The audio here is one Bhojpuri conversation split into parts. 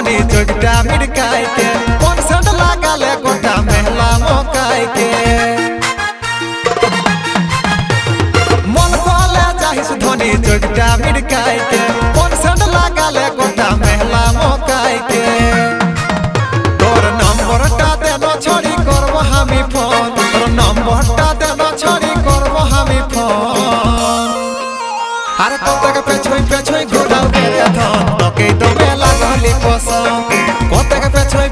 धनी जोगटा मिड़काई के कौन लगाले गोटा महला मोकाई के मन कोले जाहिस धनी जोगटा मिड़काई के कौन लगाले गोटा महला मोकाई के तोर नंबरटा देनो छोड़ी करबो हामी फोन तोर नंबरटा देनो छोड़ी करबो हामी फोन अरे कतक पेछोई घोड़ाओ बेरे धन तके दमे लागली पसंद कतक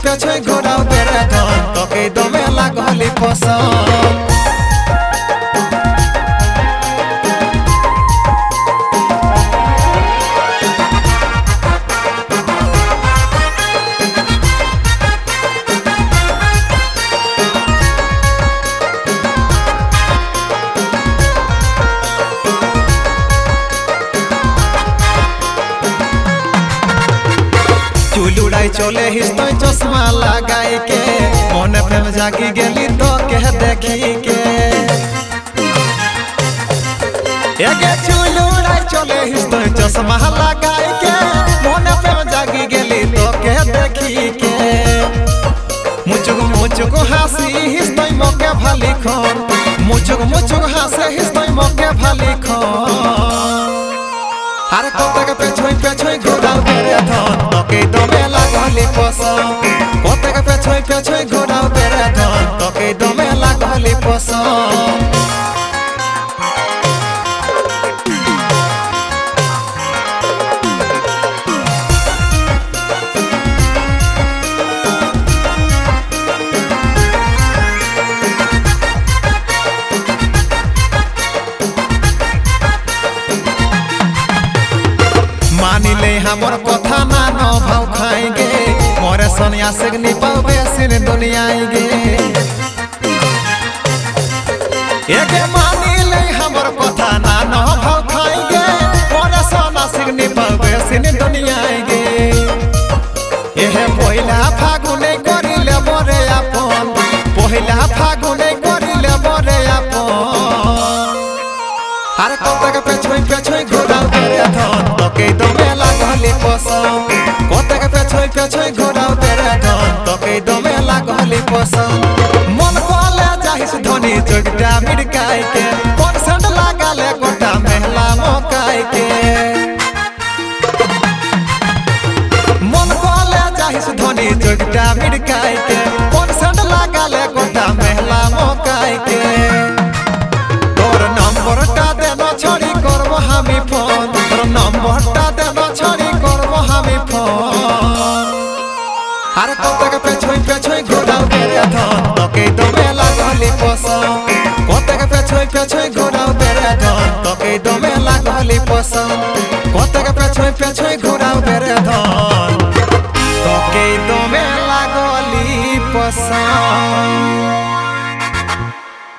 पेछोई घोड़ाओ बेरे धन तके दमे लागली पसंद चुलुड़ाई चले हिस्टोई चश्मा लगाई के मन प्रेम जागी गेली तो कह देखी के एगे चुलुड़ाई चले हिस्टोई चश्मा लगाई के मन प्रेम जागी गेली तो कह देखी के मुचुक हासी हिस्टोई मोके भाली खन मुचुक हासे हिस्टोई मोके भाली खन अरे कतक पेछोई घोड़ाओ बेरे धन तके दमे लागली पसंद कतक पेछोई घोड़ाओ बेरे धन तके दमे लागली पसंद मानिले हमर कथा ना न भाव खाएंगे मोरे सोनिया सिगनी पावे सिन दुनिया आएंगे एके मानिले हमर कथा ना न भाव खाएंगे मोरे सोना सिगनी पावे सिन दुनिया आएंगे एहे पहिला फागुने करिले मोरे आपन पहिला फागुने करिले मोरे आपन अरे कतक पेछोई घोड़ाओ बेरे धन तके दमे लागली पसंद कतक पेछोई घोड़ाओ बेरे धन तके दमे लागली पसंद मन कोले जाहिस धनी जोगटा मिड़काई के कौन लगाले गोटा महला मोकाई के मन कोले जाहिस धनी जोगटा मिड़काई के कौन लगाले गोटा महला मोकाई के तोर नंबरटा देनो छोड़ी करबो हामी फोन तोर नंबरटा देनो छोड़ी करबो हामी फोन अरे कतक पेछोई घोड़ाओ बेरे धन तके दमे लागली पसंद कतक पेछोई घोड़ाओ बेरे धन तके दमे लागली पसंद कतक पेछोई